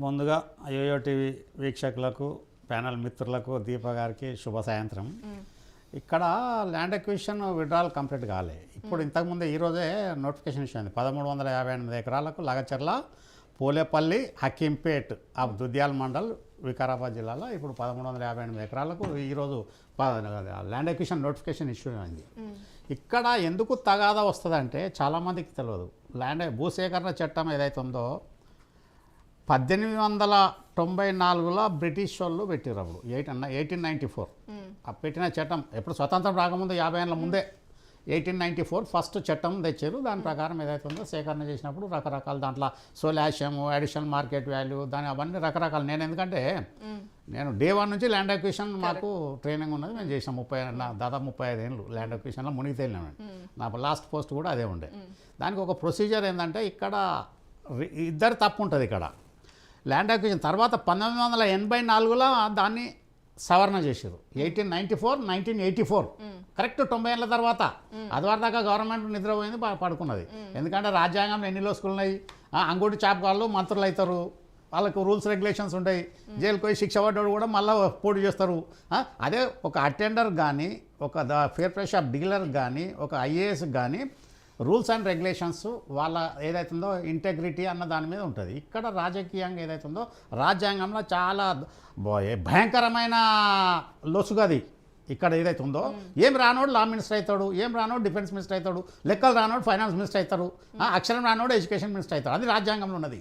ముందుగా yo-yo TV వీక్షకులకు panel మిత్రులకు దీప గారికి శుభ సాయంత్రం. ఇక్కడ ల్యాండ్ అక్విజిషన్ విడ్రాల్ కంప్లీట్ కాలే. ఇప్పుడు ఇంతకుముందే ఈరోజే నోటిఫికేషన్ ఇచ్చింది 1358 ఎకరాలకు లగచర్ల పోలేపల్లి హకీంపేట్ ఆఫ్ దుద్యాల్ మండల్ వికారాబాద్ జిల్లాలో ఇప్పుడు 1358 ఎకరాలకు ఈరోజు ల్యాండ్ అక్విజిషన్ నోటిఫికేషన్ ఇష్యూ అయింది. ఇక్కడ ఎందుకు తగాదా వస్తుందంటే చాలామందికి తెలియదు. భూసేకరణ చట్టం ఏదైతే ఉందో 1894లో బ్రిటిష్ వాళ్ళు పెట్టారు. అప్పుడు 1894 పెట్టిన చట్టం ఎప్పుడు స్వతంత్రం రాకముందు 50 ఏళ్ళ ముందే 1894 ఫస్ట్ చట్టం తెచ్చారు. దాని ప్రకారం ఏదైతే ఉందో సేకరణ చేసినప్పుడు రకరకాల దాంట్లో సోలాషియం, అడిషనల్ మార్కెట్ వాల్యూ, దాని అవన్నీ రకరకాలు. నేను డే 1 నుంచి ల్యాండ్ అక్విజిషన్ మాకు ట్రైనింగ్ ఉన్నది. మేము చేసాం దాదాపు 35 ఏళ్ళు ల్యాండ్ అక్విజిషన్లో మునిగి తేలినామండి. నా లాస్ట్ పోస్ట్ కూడా అదే ఉండే. దానికి ఒక ప్రొసీజర్ ఏంటంటే ఇక్కడ ఇద్దరు తప్పు ఉంటుంది. ఇక్కడ ల్యాండ్ అక్విజిషన్ తర్వాత 1984లో దాన్ని సవరణ చేశారు. 1894, 1984 కరెక్ట్ 90 ఏళ్ళ తర్వాత. అదివరకు దాకా గవర్నమెంట్ నిద్రపోయింది, పడుకున్నది. ఎందుకంటే రాజ్యాంగంలో ఎన్ని లోసుకులు ఉన్నాయి. అంగూటి చాపకాళ్ళు మంత్రులు అవుతారు, వాళ్ళకు రూల్స్ రెగ్యులేషన్స్ ఉంటాయి. జైలుకి పోయి శిక్ష పడ్డాడు కూడా మళ్ళీ పోటీ చేస్తారు. అదే ఒక అటెండర్ కానీ, ఒక ఫేర్ ప్రైస్ షాప్ డీలర్ కానీ, ఒక ఐఏఎస్ కానీ రూల్స్ అండ్ రెగ్యులేషన్స్ వాళ్ళ ఏదైతుందో ఇంటెగ్రిటీ అన్న దాని మీద ఉంటుంది. ఇక్కడ రాజకీయంగా ఏదైతుందో రాజ్యాంగంలో చాలా భయంకరమైన లొసుగది. ఇక్కడ ఏదైతే ఉందో ఏం రానోడు లా మినిస్టర్ అవుతాడు, ఏం రానోడు డిఫెన్స్ మినిస్టర్ అవుతాడు, లెక్కలు రానోడు ఫైనాన్స్ మినిస్టర్ అవుతారు, అక్షరం రానోడు ఎడ్యుకేషన్ మినిస్టర్ అవుతాడు. అది రాజ్యాంగంలో ఉన్నది.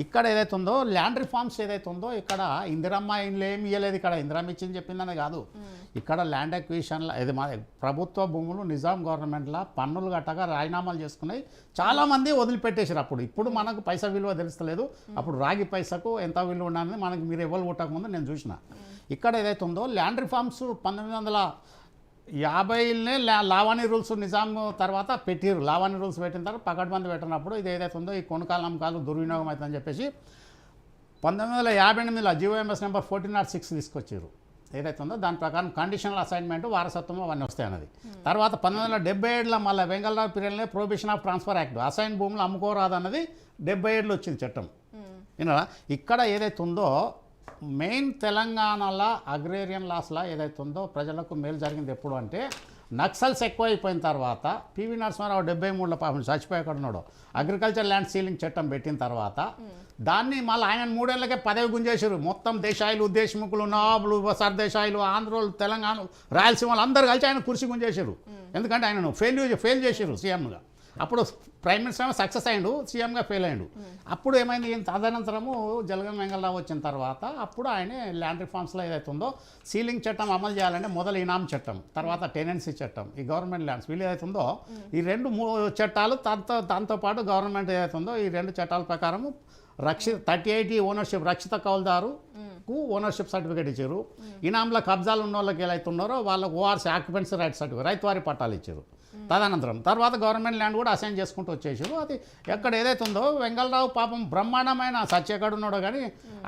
ఇక్కడ ఏదైతే ఉందో ల్యాండ్ రిఫార్మ్స్ ఏదైతే ఉందో ఇక్కడ ఇందిరమ్మ ఇండ్లు ఏమి ఇవ్వలేదు. ఇక్కడ ఇందిరమ్మ ఇచ్చింది చెప్పిందనే కాదు. ఇక్కడ ల్యాండ్ అక్విజిషన్లో ఇది మా ప్రభుత్వ భూములు నిజాం గవర్నమెంట్లో పన్నులు కట్టగా రాజీనామాలు చేసుకున్నాయి. చాలామంది వదిలిపెట్టేసారు. ఇప్పుడు మనకు పైసా విలువ తెలుస్తలేదు. అప్పుడు రాగి పైసకు ఎంత విలువ ఉన్నది మనకి మీరు ఎవరు కొట్టకముందు నేను చూసిన. ఇక్కడ ఏదైతే ఉందో ల్యాండ్ రిఫార్మ్స్ 1950నే లావాణి రూల్స్ నిజాం తర్వాత పెట్టారు. లావాణి రూల్స్ పెట్టిన తర్వాత పకడ్బందీ పెట్టినప్పుడు ఇది ఏదైతే ఉందో ఈ కొనుకాలు అమ్మకాలు దుర్వినియోగం అవుతుందని చెప్పేసి 1958లో GOMS నెంబర్ 1406 తీసుకొచ్చారు. ఏదైతే ఉందో దాని ప్రకారం కండిషనల్ అసైన్మెంట్, వారసత్వం అవన్నీ వస్తాయి అన్నది. తర్వాత 1977లో మళ్ళీ వెంగళరావు పీరియడ్లో prohibition of transfer act, assign భూములు అమ్ముకోరాదు అన్నది 77లో వచ్చింది చట్టం. విన్నారా? ఇక్కడ ఏదైతే ఉందో మెయిన్ తెలంగాణలో అగ్రేరియన్ లాస్లా ఏదైతే ఉందో ప్రజలకు మేలు జరిగింది ఎప్పుడు అంటే నక్సల్స్ ఎక్కువైపోయిన తర్వాత పివి నరసింహారావు 73లో పాపం చచ్చిపోయాడు ఉన్నాడు. అగ్రికల్చర్ ల్యాండ్ సీలింగ్ చట్టం పెట్టిన తర్వాత దాన్ని మళ్ళీ ఆయన 3 ఏళ్ళకే పదవి గుంజేశారు. మొత్తం దేశాయిలు, దేశముఖులు, నవాబులు, సర్దేశాయిలు, ఆంధ్రోలు, తెలంగాణ, రాయలసీమలు అందరు కలిసి ఆయన కుర్చీ గుంజేశారు. ఎందుకంటే ఆయనను ఫెయిల్ చేశారు సీఎంగా. అప్పుడు ప్రైమ్ మినిస్టర్ సక్సెస్ అయ్యిండు, సీఎంగా ఫెయిల్ అయ్యిండు. అప్పుడు ఏమైంది, తదనంతరము జలగం వెంగళరావు వచ్చిన తర్వాత అప్పుడు ఆయన ల్యాండ్ రిఫార్మ్స్లో ఏదైతే ఉందో సీలింగ్ చట్టం అమలు చేయాలంటే మొదలు ఇనాం చట్టం, తర్వాత టెనెన్సీ చట్టం, ఈ గవర్నమెంట్ ల్యాండ్స్ వీళ్ళు ఏదైతే ఉందో ఈ 2 చట్టాలు దాంతోపాటు గవర్నమెంట్ ఏదైతే ఉందో ఈ 2 చట్టాల ప్రకారము 38 ఓనర్షిప్ రక్షిత కౌలుదారుకు ఓనర్షిప్ సర్టిఫికేట్ ఇచ్చారు. ఇనాంలో కబ్జాలు ఉన్న వాళ్ళకి ఏదైతే ఉన్నారో వాళ్ళకు ORC occupancy right certificate, ryotwari పట్టాలు ఇచ్చారు. తదనంతరం తర్వాత గవర్నమెంట్ ల్యాండ్ కూడా అసైన్ చేసుకుంటూ వచ్చేసారు. అది ఎక్కడ ఏదైతే ఉందో వెంగళరావు పాపం బ్రహ్మాండమైన సత్యకాడు ఉన్నాడో కానీ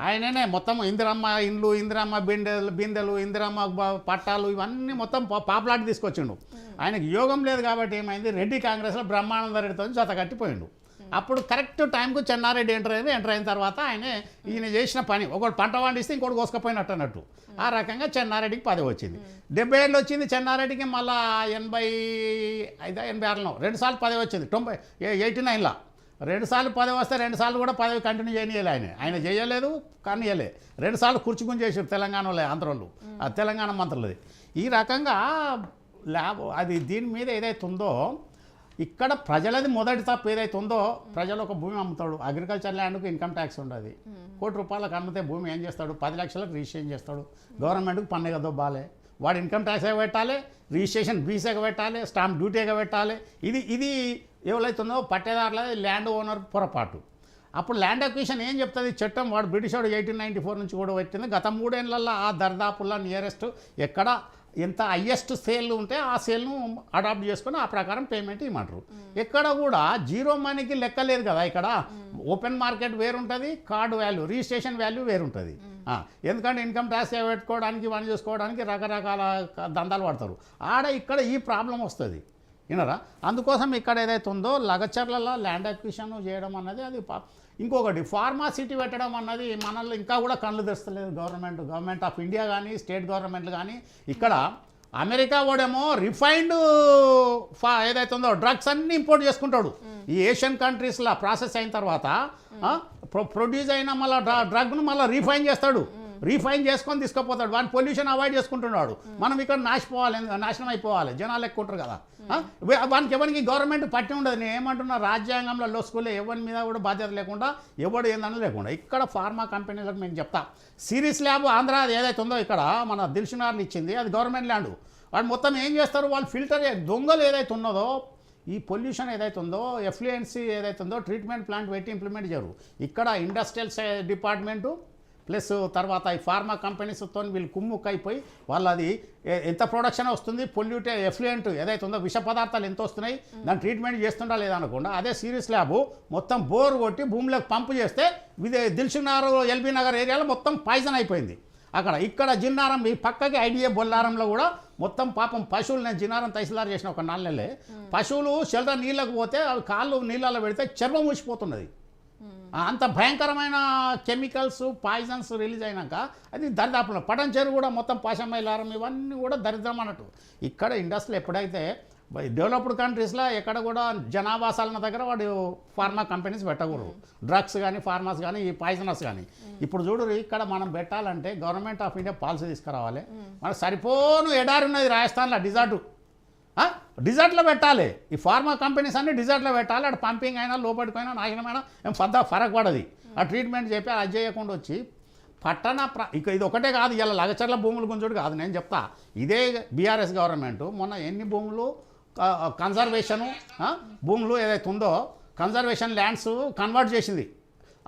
ఆయననే మొత్తం ఇందిరమ్మ ఇండ్లు, ఇందిరమ్మ బిందెలు, ఇందిరమ్మ పట్టాలు ఇవన్నీ మొత్తం పాపులాట్ తీసుకొచ్చిండు. ఆయనకు యోగం లేదు కాబట్టి ఏమైంది, రెడ్డి కాంగ్రెస్లో బ్రహ్మానంద రెడ్డితో జత కట్టిపోయిండు. అప్పుడు కరెక్ట్ టైంకు చెన్నారెడ్డి ఎంటర్ అయిన తర్వాత ఈయన చేసిన పని ఒకటి పంట పండిస్తే ఇంకోటి కోసుకపోయినట్టు అన్నట్టు. ఆ రకంగా చెన్నారెడ్డికి పదవి వచ్చింది. 70 ఏళ్ళు వచ్చింది చెన్నారెడ్డికి. మళ్ళీ 86లో 2 సార్లు పదవి వచ్చింది. 89లో 2 సార్లు పదవి వస్తే 2 సార్లు కూడా పదవి కంటిన్యూ చేయనియలే. ఆయన చేయలేదు కానీ 2 సార్లు కుర్చుకుని చేసారు తెలంగాణలో ఆంధ్రోళ్ళు, తెలంగాణ మంత్రులది. ఈ రకంగా అది దీని మీద ఏదైతే ఉందో ఇక్కడ ప్రజలది మొదటి తప్పు ఏదైతే ఉందో, ప్రజలు ఒక భూమి అమ్ముతాడు, అగ్రికల్చర్ ల్యాండ్కు ఇన్కమ్ ట్యాక్స్ ఉండదు. ₹1,00,00,000 అమ్మితే భూమి ఏం చేస్తాడు, 10 లక్షలకు రిజిస్ట్రేషన్ చేస్తాడు. గవర్నమెంట్కి పన్ను దొబ్బాలి, వాడు ఇన్కమ్ ట్యాక్స్ పెట్టాలి, రిజిస్ట్రేషన్ ఫీజు పెట్టాలి, స్టాంప్ డ్యూటీ పెట్టాలి. ఇది ఎవరైతుందో పట్టేదారుల ల్యాండ్ ఓనర్ పొరపాటు. అప్పుడు ల్యాండ్ అక్విజిషన్ ఏం చెప్తుంది చట్టం, వాడు బ్రిటిష్ వాడు 1894 నుంచి కూడా పెట్టింది. గత 3 ఏళ్లలో ఆ దర్దాపుల్లో నియరెస్ట్ ఎక్కడ ఎంత హయ్యెస్ట్ సేల్ ఉంటే ఆ సేల్ను అడాప్ట్ చేసుకొని ఆ ప్రకారం పేమెంట్ ఇవ్వమంటారు. ఎక్కడ కూడా జీరో మనీకి లెక్క లేదు కదా. ఇక్కడ ఓపెన్ మార్కెట్ వేరుంటుంది, కార్డు వాల్యూ, రిజిస్ట్రేషన్ వాల్యూ వేరుంటుంది. ఎందుకంటే ఇన్కమ్ ట్యాక్స్ పెట్టుకోవడానికి ఇవన్నీ చేసుకోవడానికి రకరకాల దందాలు పడతారు. ఇక్కడ ఈ ప్రాబ్లం వస్తుంది. వినరా? అందుకోసం ఇక్కడ ఏదైతే ఉందో లగచర్లలో ల్యాండ్ అక్విజిషన్ చేయడం అన్నది అది ఇంకొకటి ఫార్మాసిటీ పెట్టడం అన్నది మనల్ని ఇంకా కూడా కళ్ళు తెస్తలేదు గవర్నమెంట్ ఆఫ్ ఇండియా కానీ స్టేట్ గవర్నమెంట్లు కానీ. ఇక్కడ అమెరికా వాడేమో రిఫైన్డ్ ఏదైతే ఉందో డ్రగ్స్ అన్నీ ఇంపోర్ట్ చేసుకుంటాడు. ఈ ఏషియన్ కంట్రీస్లో ప్రాసెస్ అయిన తర్వాత ప్రొడ్యూస్ అయిన మళ్ళీ డ్రగ్ను మళ్ళీ రీఫైన్ చేస్తాడు. రీఫైన్ చేసుకొని తీసుకుపోతాడు. వాని పొల్యూషన్ అవాయిడ్ చేసుకుంటున్నాడు. మనం ఇక్కడ నాశనం అయిపోవాలి, జనాలు ఎక్కువ ఉంటారు కదా. వానికి ఎవరికి గవర్నమెంట్ పట్టి ఉండదు. నేను ఏమంటున్నా, రాజ్యాంగంలో లోసుకులే ఎవరి మీద కూడా బాధ్యత లేకుండా, ఎవడు ఏందని లేకుండా ఇక్కడ ఫార్మా కంపెనీలకు మేము చెప్తా. సిరీస్ ల్యాబ్ ఆంధ్ర ఏదైతే ఉందో ఇక్కడ మన దిల్సుఖ్నగర్ ఇచ్చింది, అది గవర్నమెంట్ ల్యాండ్. వాడు మొత్తం ఏం చేస్తారు, వాళ్ళు ఫిల్టర్ దొంగలు ఏదైతే ఉన్నదో, ఈ పొల్యూషన్ ఏదైతే ఉందో, ఎఫ్లుయెన్సీ ఏదైతే ఉందో ట్రీట్మెంట్ ప్లాంట్ పెట్టి ఇంప్లిమెంట్ చేయరు. ఇక్కడ ఇండస్ట్రియల్ డిపార్ట్మెంటు ప్లస్ తర్వాత ఈ ఫార్మా కంపెనీస్తో వీళ్ళు కుమ్ముక్కైపోయి వాళ్ళు అది ఎంత ప్రొడక్షన్ వస్తుంది, పొల్యూటెడ్ ఎఫ్లుయెంట్ ఏదైతే ఉందో విష పదార్థాలు ఎంత వస్తున్నాయి, దాన్ని ట్రీట్మెంట్ చేస్తుండా లేదా అనకుండా అదే సిరీస్ ల్యాబ్ మొత్తం బోర్ కొట్టి భూమిలోకి పంపు చేస్తే ఇది దిల్సుఖ్నగర్ ఎల్బీ నగర్ ఏరియాలో మొత్తం పాయిజన్ అయిపోయింది. ఇక్కడ జిన్నారం ఈ పక్కకి ఐడిఏ బొల్లారంలో కూడా మొత్తం పాపం పశువులు, నేను జిన్నారం తహసీల్దార్ చేసిన ఒక 4 నెలలే, పశువులు షెల్టర్ నీళ్ళకు పోతే అవి కాళ్ళు నీళ్ళలో పెడితే చర్మం ఊసిపోతున్నది. అంత భయంకరమైన కెమికల్స్ పాయిజన్స్ రిలీజ్ అయినాక అది దరిదాపులో పటంచేరు కూడా మొత్తం పాశమైలారం ఇవన్నీ కూడా దరిద్రం అన్నట్టు. ఇక్కడ ఇండస్ట్రీలు ఎప్పుడైతే డెవలప్డ్ కంట్రీస్లో ఎక్కడ కూడా జనావాసాలన్న దగ్గర వాడు ఫార్మా కంపెనీస్ పెట్టకూడదు. డ్రగ్స్ కానీ ఫార్మాస్ కానీ ఈ పాయిజనస్ కానీ. ఇప్పుడు చూడు, ఇక్కడ మనం పెట్టాలంటే గవర్నమెంట్ ఆఫ్ ఇండియా పాలసీ తీసుకురావాలి. మనకు సరిపోను ఎడారి ఉన్నది రాజస్థాన్లో, డిజర్ట్లో పెట్టాలి. ఈ ఫార్మా కంపెనీస్ అన్నీ డిజర్ట్లో పెట్టాలి. అక్కడ పంపింగ్ అయినా లోపలికైనా నాశనమైనా ఏం పెద్ద ఫరక్ పడది. ఆ ట్రీట్మెంట్ చెప్పి అది చేయకుండా వచ్చి ఇక ఇది ఒకటే కాదు, ఇలా లగచర్ల భూములు గుంజుడు కాదు. నేను చెప్తా, ఇదే బీఆర్ఎస్ గవర్నమెంట్ మొన్న ఎన్ని భూములు కన్జర్వేషను భూములు ఏదైతే ఉందో కన్జర్వేషన్ ల్యాండ్స్ కన్వర్ట్ చేసింది.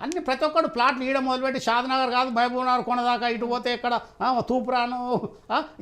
అన్ని ప్రతి ఒక్కడు ప్లాట్లు ఈడ మొదలుపెట్టి షాద్నగర్ కాదు మహబూబ్నగర్ కొనదాకా ఇటు పోతే ఇక్కడ తూప్రాను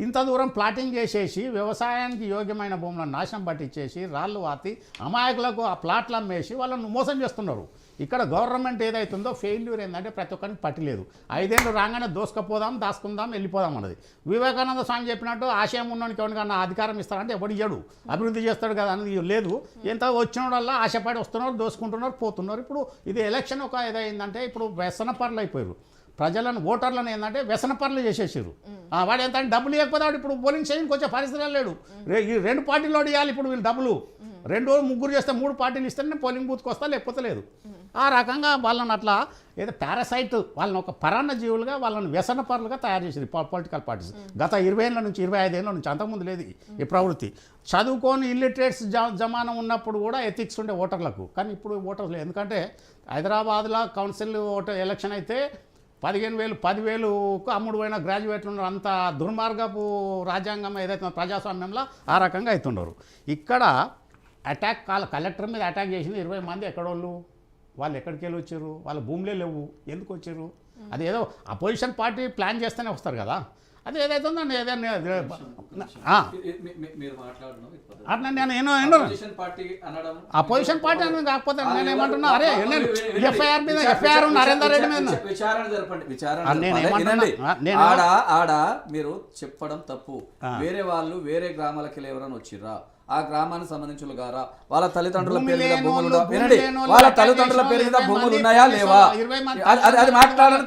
ఇంత దూరం ప్లాటింగ్ చేసేసి వ్యవసాయానికి యోగ్యమైన భూములను నాశనం పట్టించేసి రాళ్ళు వాతి అమాయకులకు ఆ ప్లాట్లు అమ్మేసి వాళ్ళను మోసం చేస్తున్నారు. ఇక్కడ గవర్నమెంట్ ఏదైతుందో ఫెయిల్యూర్ ఏంటంటే ప్రతి ఒక్కరికి పట్టలేదు. 5 ఏళ్ళు రాగానే దోసుకపోదాం, దాచుకుందాం, వెళ్ళిపోదాం అన్నది. వివేకానంద స్వామి చెప్పినట్టు ఆశయం ఉన్నోనికి ఎవరికన్నా అధికారం ఇస్తారంటే ఎవడు ఇయ్యడు, అభివృద్ధి చేస్తాడు కదా అనేది లేదు. ఎంత వచ్చినోడల్లా ఆశపడి వస్తున్నారు, దోసుకుంటున్నారు, పోతున్నారు. ఇప్పుడు ఇది ఎలక్షన్ ఒక ఏదైందంటే ఇప్పుడు వ్యసనపరులు అయిపోయారు. ప్రజలను ఓటర్లను ఏంటంటే వ్యసనపరులు చేసేసారు. వాడు ఎంత డబ్బులు ఇవ్వకపోతే వాడు ఇప్పుడు పోలింగ్ స్టేషన్కి వచ్చే పరిస్థితి లేడు. ఈ 2 పార్టీలు ఇవ్వాలి ఇప్పుడు వీళ్ళు డబ్బులు. 2 ముగ్గురు చేస్తే 3 పార్టీలు ఇస్తేనే పోలింగ్ బూత్కి వస్తా, లేకపోతే లేదు. ఆ రకంగా వాళ్ళని అట్లా ఏదో పారాసైట్ వాళ్ళని ఒక పరాన్న జీవులుగా వాళ్ళని వ్యసనపరులుగా తయారు చేసింది పొలిటికల్ పార్టీస్. గత 20 ఏళ్ళ నుంచి 25 ఏళ్ళ నుంచి, అంతకుముందు లేదు ఈ ప్రవృత్తి. చదువుకొని ఇల్లిటరేట్స్ జమానం ఉన్నప్పుడు కూడా ఎథిక్స్ ఉండే ఓటర్లకు, కానీ ఇప్పుడు ఓటర్లు లేదు. ఎందుకంటే హైదరాబాద్లో కౌన్సిల్ ఓటర్ ఎలక్షన్ అయితే 15,000 10,000కు అమ్ముడు పోయిన గ్రాడ్యుయేట్లు ఉన్నారు. అంత దుర్మార్గపు రాజ్యాంగం ఏదైతే ప్రజాస్వామ్యంలో ఆ రకంగా అవుతున్నారు. ఇక్కడ అటాక్ కలెక్టర్ మీద అటాక్ చేసింది 20 మంది. ఎక్కడోళ్ళు వాళ్ళు ఎక్కడికి వెళ్ళి వచ్చారు, వాళ్ళ భూములే లేవు, ఎందుకు వచ్చారు? అది ఏదో అపోజిషన్ పార్టీ ప్లాన్ చేస్తేనే వస్తారు కదా. అది ఏదైతే ఉందో ఏదైనా అపోజిషన్ పార్టీ అనేది కాకపోతే నేను ఏమంటున్నా, అరే ఎఫ్ఐఆర్ మీద ఎఫ్ఐఆర్ నరేందర్ రెడ్డి మీద విచారణ జరపండి. ఆడ మీరు చెప్పడం తప్పు. వేరే వాళ్ళు వేరే గ్రామాలకి ఎవరైనా వచ్చిర్రా, ఆ గ్రామానికి సంబంధించిన గారా, వాళ్ళ తల్లిదండ్రుల పేరు మీద భూములు వినండి, వాళ్ళ తల్లిదండ్రుల పేరు మీద భూములు ఉన్నాయా లేవా, అది మాట్లాడడం